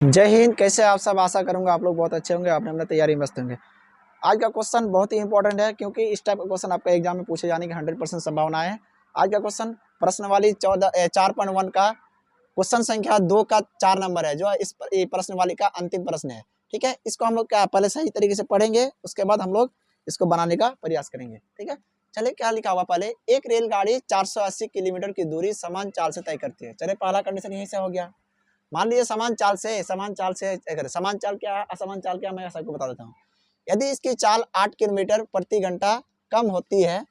जय हिंद। कैसे आप सब? आशा करूंगा आप लोग बहुत अच्छे होंगे, आपने अपना तैयारी में मस्त होंगे। आज का क्वेश्चन बहुत ही इंपॉर्टेंट है क्योंकि इस टाइप का क्वेश्चन आपका एग्जाम में पूछे जाने की 100% संभावना है। आज का क्वेश्चन प्रश्नवाली 4.1 का क्वेश्चन संख्या 2 का 4 नंबर है, जो इस प्रश्नवाली का अंतिम प्रश्न है। ठीक है, इसको हम लोग क्या पहले सही तरीके से पढ़ेंगे, उसके बाद हम लोग इसको बनाने का प्रयास करेंगे। ठीक है, चलिए क्या लिखा हुआ पहले। एक रेलगाड़ी 480 किलोमीटर की दूरी समान चाल से तय करती है। चलिए पहला कंडीशन यहीं से हो गया। मान लीजिए समान चाल से समान चाल क्या है, असमान चाल क्या, मैं सबको बता देता हूँ। यदि इसकी चाल 8 किलोमीटर प्रति घंटा कम होती है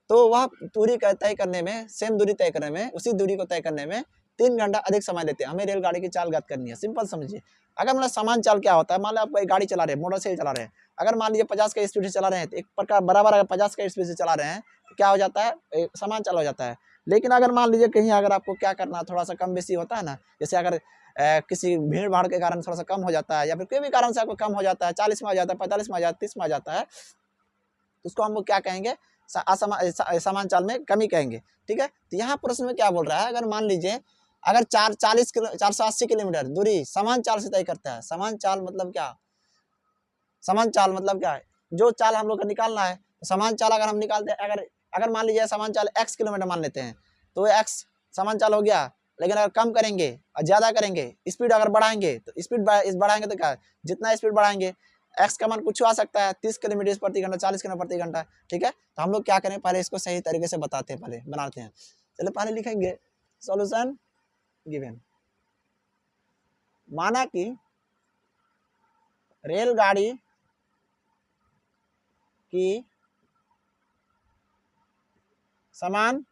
तो वह दूरी तय करने में, सेम दूरी तय करने में, उसी दूरी को तय करने में 3 घंटा अधिक समय लेते हैं। हमें रेलगाड़ी की चाल ज्ञात करनी है। सिंपल समझिए। अगर मतलब समान चाल क्या होता है, मान लो आप कोई गाड़ी चला रहे हैं, मोटरसाइकिल चला रहे हैं। अगर मान लीजिए 50 का स्पीड से चला रहे हैं तो एक प्रकार बराबर, अगर 50 का स्पीड से चला रहे हैं तो क्या हो जाता है, समान चाल हो जाता है। लेकिन अगर मान लीजिए कहीं अगर आपको क्या करना, थोड़ा सा कम बेसी होता है ना, जैसे अगर किसी भीड़ भाड़ के कारण थोड़ा सा कम हो जाता है, या फिर कोई भी कारण से आपको कम हो जाता है, 40 में आ जाता है, 45 में आ जाता है, 30 में आ जाता है, तो उसको हम लोग क्या कहेंगे, समान चाल में कमी कहेंगे। ठीक है, तो यहाँ प्रश्न में क्या बोल रहा है, अगर मान लीजिए अगर 480 किलोमीटर दूरी समान चाल से तय करता है। समान चाल मतलब क्या, समान चाल मतलब क्या है, जो चाल हम लोग को निकालना है। तो समान चाल अगर हम निकालते हैं, अगर अगर मान लीजिए समान चाल x किलोमीटर मान लेते हैं, तो x समान चाल हो गया। लेकिन अगर कम करेंगे और ज़्यादा करेंगे, स्पीड अगर बढ़ाएंगे, तो स्पीड बढ़ाएंगे तो क्या, जितना स्पीड बढ़ाएंगे x का मान कुछ आ सकता है, 30 किलोमीटर प्रति घंटा, 40 किलोमीटर प्रति घंटा। ठीक है, तो हम लोग क्या करें, पहले इसको सही तरीके से बताते हैं, पहले बनाते हैं। चलिए पहले लिखेंगे सॉल्यूशन गिवन। माना कि रेलगाड़ी की समान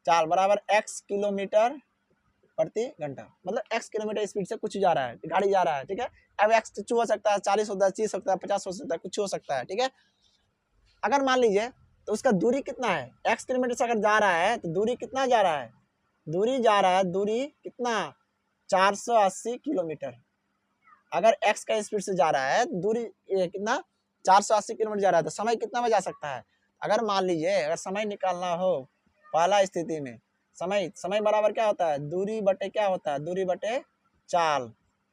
चाल बराबर x किलोमीटर प्रति घंटा, मतलब x किलोमीटर स्पीड से कुछ जा रहा है, गाड़ी जा रहा है। ठीक है, अब x कुछ हो सकता है, 40 होता है, 30 होता है, 50 हो सकता है, कुछ हो सकता है। ठीक है, अगर मान लीजिए तो उसका दूरी कितना है, x किलोमीटर से अगर जा रहा है तो दूरी कितना जा रहा है, दूरी जा रहा है, दूरी कितना, 480 किलोमीटर। अगर x का स्पीड से जा रहा है, दूरी कितना, 480 किलोमीटर जा रहा है, तो समय कितना में जा सकता है। अगर मान लीजिए अगर समय निकालना हो, पहला स्थिति में समय समय बराबर क्या होता है, दूरी बटे क्या होता है, दूरी बटे चाल।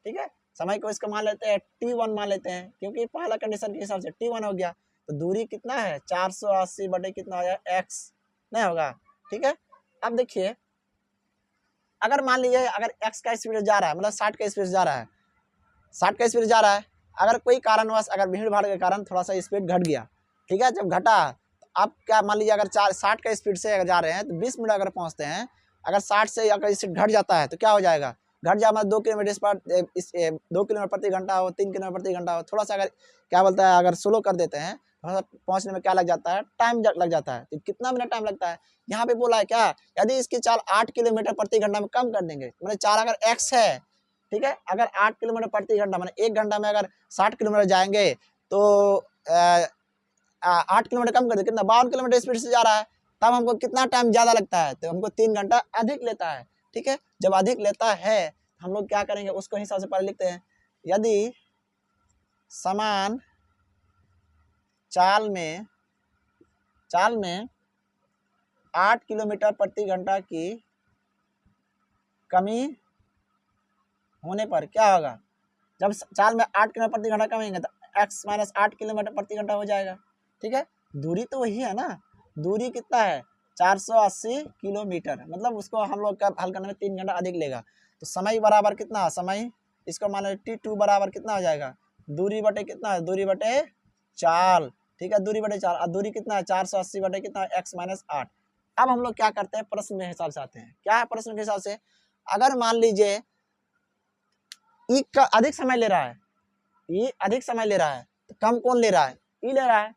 ठीक है, समय को इसका मान लेते हैं t1 मान लेते हैं, क्योंकि पहला कंडीशन के हिसाब से t1 हो गया। तो दूरी कितना है, 480 बटे कितना हो जाए, x नहीं होगा। ठीक है, अब देखिए अगर मान लीजिए अगर x का स्पीड जा रहा है, मतलब 60 का स्पीड जा रहा है, 60 का स्पीड जा रहा है, अगर कोई कारणवश, अगर भीड़ भाड़ के कारण थोड़ा सा स्पीड घट गया। ठीक है, जब घटा तो आप क्या मान लीजिए अगर 60 का स्पीड से अगर जा रहे हैं तो 20 मिनट अगर पहुंचते हैं, अगर 60 से अगर स्पीड घट जाता है तो क्या हो जाएगा, घट जाए मतलब 2 किलोमीटर पर 2 किलोमीटर प्रति घंटा हो, 3 किलोमीटर प्रति घंटा हो, थोड़ा सा अगर क्या बोलता है, अगर स्लो कर देते हैं, थोड़ा सा पहुंचने में क्या लग जाता है, टाइम लग जाता है। तो कितना मिनट टाइम लगता है, यहाँ पे बोला है क्या, यदि इसकी चाल 8 किलोमीटर प्रति घंटा में कम कर देंगे, मतलब चाल अगर x है, ठीक है, अगर 8 किलोमीटर प्रति घंटा मैंने 1 घंटा में अगर 60 किलोमीटर जाएंगे तो 8 किलोमीटर कम कर दे, कितना 52 किलोमीटर स्पीड से जा रहा है, तब हमको कितना टाइम ज़्यादा लगता है, तो हमको 3 घंटा अधिक लेता है। ठीक है, जब अधिक लेता है हम लोग क्या करेंगे, उसको हिसाब से पहले लिखते हैं। यदि समान चाल में 8 किलोमीटर प्रति घंटा की कमी होने पर क्या होगा, जब चाल में 8 किलोमीटर प्रति घंटा कमेंगे तो x माइनस 8 किलोमीटर प्रति घंटा हो जाएगा। ठीक है, दूरी तो वही है ना, दूरी कितना है, 480 किलोमीटर, मतलब उसको हम लोग का हल करने में 3 घंटा अधिक लेगा। तो समय बराबर कितना, समय इसको मान लो t2 बराबर कितना हो जाएगा, दूरी बटे कितना है, दूरी बटे चाल। ठीक है, दूरी बटे चाल, और दूरी कितना है, 480 बटे कितना है, x माइनस 8। अब हम लोग क्या करते हैं, प्रश्न के हिसाब से आते हैं। क्या है प्रश्न के हिसाब से, अगर मान लीजिए ई का अधिक समय ले रहा है, ई अधिक समय ले रहा है, तो कम कौन ले रहा है, ई ले रहा है।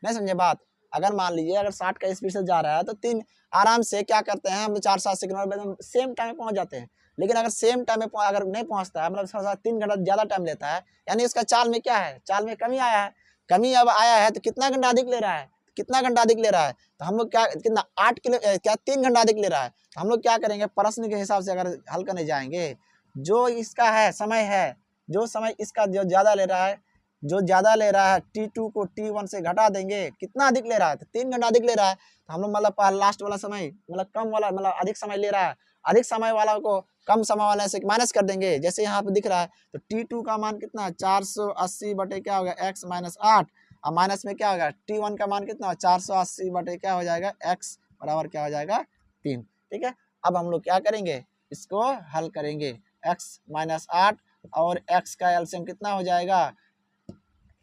नहीं समझे बात, अगर मान लीजिए अगर 60 का स्पीड से जा रहा है तो 3 आराम से क्या करते हैं हम, 4-7 किलोमीटर सेम टाइम में पहुंच जाते हैं। लेकिन अगर सेम टाइम में अगर नहीं पहुंचता है, मतलब 3 घंटा ज़्यादा टाइम लेता है, यानी उसका चाल में क्या है, चाल में कमी आया है। कमी अब आया है तो कितना घंटा अधिक ले रहा है, कितना घंटा अधिक ले रहा है, तो हम लोग क्या कितना 8 किलो क्या 3 घंटा अधिक ले रहा है। तो हम लोग क्या करेंगे, प्रश्न के हिसाब से अगर हल करने जाएंगे, जो इसका है समय है, जो समय इसका जो ज़्यादा ले रहा है, जो ज़्यादा ले रहा है t2 को t1 से घटा देंगे, कितना अधिक ले रहा है, तो 3 घंटा अधिक ले रहा है। तो हम लोग मतलब लास्ट वाला समय मतलब कम वाला, मतलब अधिक समय ले रहा है, अधिक समय वाला को कम समय वाले से माइनस कर देंगे। जैसे यहाँ पे दिख रहा है तो T2 का मान कितना है 480 बटे क्या होगा x माइनस 8, और माइनस में क्या होगा T1 का मान कितना 480 बटे क्या हो जाएगा x बराबर क्या हो जाएगा 3। ठीक है, अब हम लोग क्या करेंगे, इसको हल करेंगे। x माइनस 8 और x का एलसीएम कितना हो जाएगा,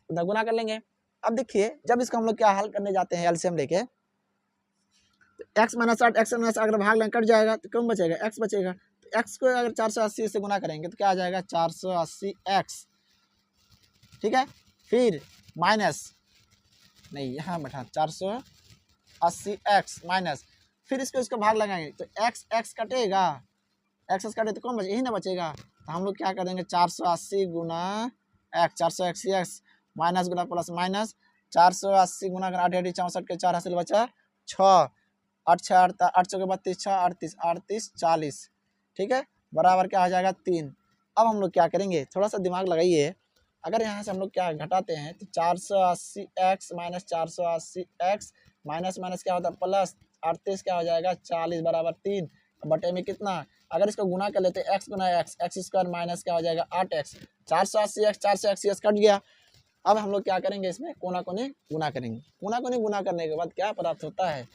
उधर गुना कर लेंगे। अब देखिए जब इसको हम लोग क्या हल करने जाते हैं एलसीएम लेके, तो x माइनस 8 x माइनस अगर भाग लें कट जाएगा तो कम बचेगा, x बचेगा। तो x को अगर 480 से गुना करेंगे तो क्या आ जाएगा 480x। ठीक है, फिर माइनस नहीं यहाँ बैठा 480x माइनस, फिर इसको भाग लगाएंगे तो x कटेगा, x कटे तो कौन बचे, यही ना बचेगा। तो हम लोग क्या कर देंगे 480 गुना x, 480x माइनस गुना प्लस माइनस 480 गुना 8 64 के 4 हासिल बचा 6, 8 6 8 चौके 32 6 38 38 40। ठीक है, बराबर क्या हो जाएगा 3। अब हम लोग क्या करेंगे, थोड़ा सा दिमाग लगाइए। अगर यहाँ से हम लोग क्या घटाते हैं तो 480x minus 480x minus minus क्या होता है प्लस 38 क्या हो जाएगा 40 बराबर 3 बटे में कितना, अगर इसको गुना कर लेते x गुना x स्क्वायर माइनस क्या हो जाएगा 8x, 480x 480x कट गया। अब हम लोग क्या करेंगे, इसमें कोना कोने गुना करेंगे। कोना कोने गुना करने के बाद क्या प्राप्त होता है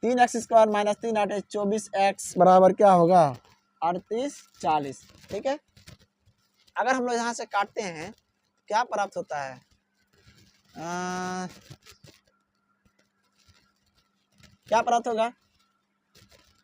3x स्क्वायर माइनस 3 8 24x बराबर क्या होगा 38 40। ठीक है, अगर हम लोग यहाँ से काटते हैं तो क्या प्राप्त होता है, क्या प्राप्त होगा,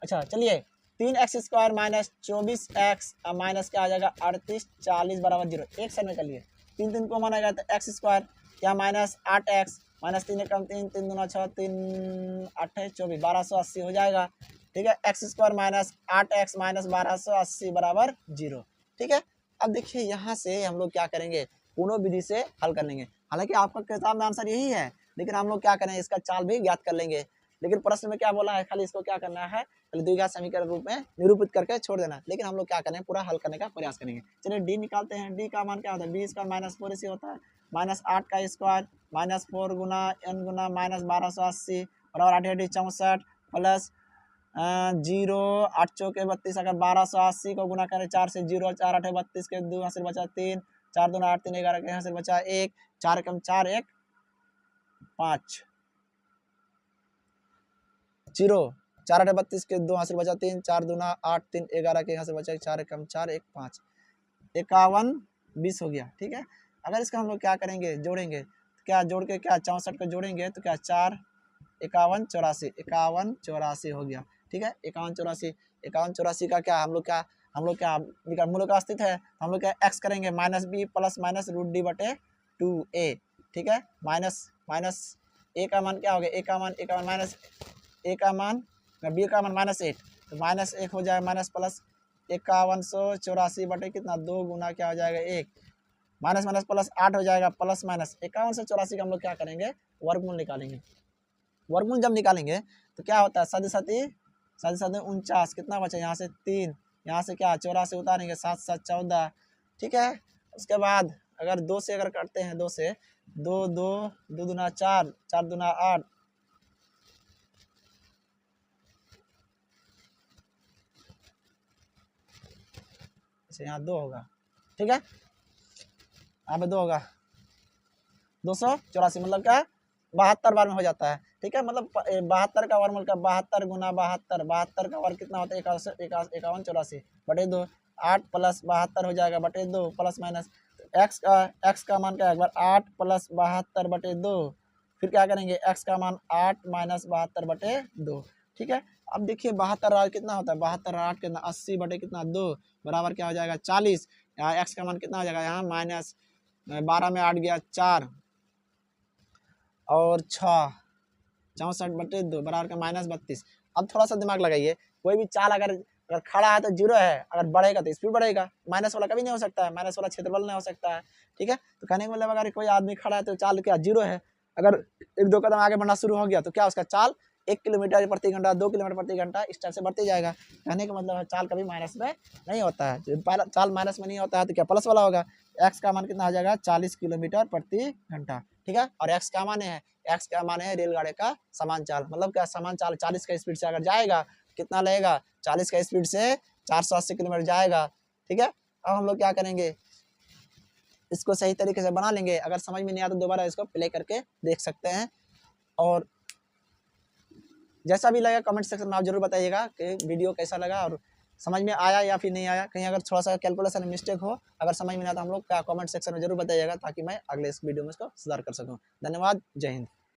अच्छा चलिए 3x square minus 24x minus क्या आ जाएगा 38 40 बराबर 0। एक साइड में कर लिए 3 3 को माना गया तो x स्क्वायर क्या माइनस 8x माइनस 3 कम 3 3 दूना 6 3 8 24 1280 हो जाएगा। ठीक है, x square minus 8x minus 1280 बराबर 0। ठीक है, अब देखिए यहाँ से हम लोग क्या करेंगे, पूर्ण विधि से हल कर लेंगे। हालांकि आपका किताब में आंसर यही है, लेकिन हम लोग क्या करें इसका चाल भी ज्ञात कर लेंगे। लेकिन प्रश्न में क्या बोला है, खाली इसको क्या करना है, खाली द्विघात समीकरण रूप में निरूपित करके छोड़ देना। लेकिन हम लोग क्या करें पूरा हल करने का प्रयास करेंगे। चलिए डी निकालते हैं। डी का मान क्या होता है, बी स्क्वायर माइनस 4 AC होता है, माइनस 8 का स्क्वायर माइनस 4 गुना n गुना माइनस 1280 और 8 8 64 प्लस 0 8 चौके 32। अगर 1280 को गुना करें 4 से 0 4 8 32 के 2 हासिल बचा 3 4 2 8 3 11 के हासिल बचा 1 4 कम 4 1 5 0 4 8 32 के 2 हासिल बचा 3 4 2 8 3 11 के हासिल बचा 4 कम 4 1 5 51 20 हो गया। ठीक है, अगर इसका हम लोग क्या करेंगे जोड़ेंगे तो क्या जोड़ के क्या 64 को जोड़ेंगे तो क्या 4 51 84 हो गया। ठीक है, 51 84 का क्या हम लोग क्या मूल का अस्तित्व है, हम लोग क्या x करेंगे minus B plus minus root D बटे 2a। ठीक है, माइनस माइनस a का मान क्या हो गया, a का मान माइनस a का मान b का मान माइनस 8 तो माइनस 1 हो जाएगा माइनस प्लस 5184 बटे कितना 2 गुना क्या हो जाएगा 1 माइनस माइनस प्लस 8 हो जाएगा प्लस माइनस 5184 का हम लोग क्या करेंगे वर्गमूल निकालेंगे। वर्गमूल जब निकालेंगे तो क्या होता है सदी सदी 49 कितना बचा यहाँ से 3 यहाँ से क्या 84 उतारेंगे 7 7 14। ठीक है, उसके बाद अगर 2 से अगर करते हैं 2 से 2 2 2 दूना 4 4 दूना 8 यहाँ 2 होगा। ठीक है, यहाँ पे 2 होगा 284 मतलब क्या 72 बार में हो जाता है। ठीक है, मतलब 72 का वर्गमूल का 72 गुना 72 का वर्ग कितना होता है 51 84 बटे 2 8 प्लस 72 हो जाएगा बटे 2 प्लस माइनस x का मान क्या है एक बार 8 प्लस 72 बटे 2 फिर क्या करेंगे x का मान 8 माइनस 72 बटे 2। ठीक है, अब देखिए 72 कितना होता है 72 8 कितना 80 बटे कितना 2 बराबर क्या हो जाएगा 40। यहाँ x का मान कितना हो जाएगा यहाँ माइनस 12 में 8 गया 4 और 6 64 बटे 2 बराबर का माइनस 32। अब थोड़ा सा दिमाग लगाइए, कोई भी चाल अगर खड़ा है तो 0 है, अगर बढ़ेगा तो स्पीड बढ़ेगा, माइनस वाला कभी नहीं हो सकता है, माइनस वाला क्षेत्रफल नहीं हो सकता है। ठीक है, तो कहने का मतलब अगर कोई आदमी खड़ा है तो चाल क्या 0 है, अगर 1 2 कदम आगे बढ़ना शुरू हो गया तो क्या उसका चाल 1 किलोमीटर प्रति घंटा 2 किलोमीटर प्रति घंटा इस टाइप से बढ़ते जाएगा। कहने का मतलब है चाल कभी माइनस में नहीं होता है, जब चाल माइनस में नहीं होता है तो क्या प्लस वाला होगा। x का मान कितना आ जाएगा 40 किलोमीटर प्रति घंटा। ठीक है, और x का मान है रेलगाड़ी का समान चाल, मतलब क्या समान चाल 40 का स्पीड से अगर जाएगा कितना लगेगा, 40 का स्पीड से 480 किलोमीटर जाएगा। ठीक है, अब हम लोग क्या करेंगे, इसको सही तरीके से बना लेंगे। अगर समझ में नहीं आता तो दोबारा इसको प्ले करके देख सकते हैं। और जैसा भी लगा कमेंट सेक्शन में आप जरूर बताइएगा कि वीडियो कैसा लगा और समझ में आया या फिर नहीं आया। कहीं अगर थोड़ा सा कैलकुलेशन में मिस्टेक हो, अगर समझ में नहीं आता हम लोग का कमेंट सेक्शन में जरूर बताइएगा, ताकि मैं अगले इस वीडियो में इसको सुधार कर सकूँ। धन्यवाद, जय हिंद।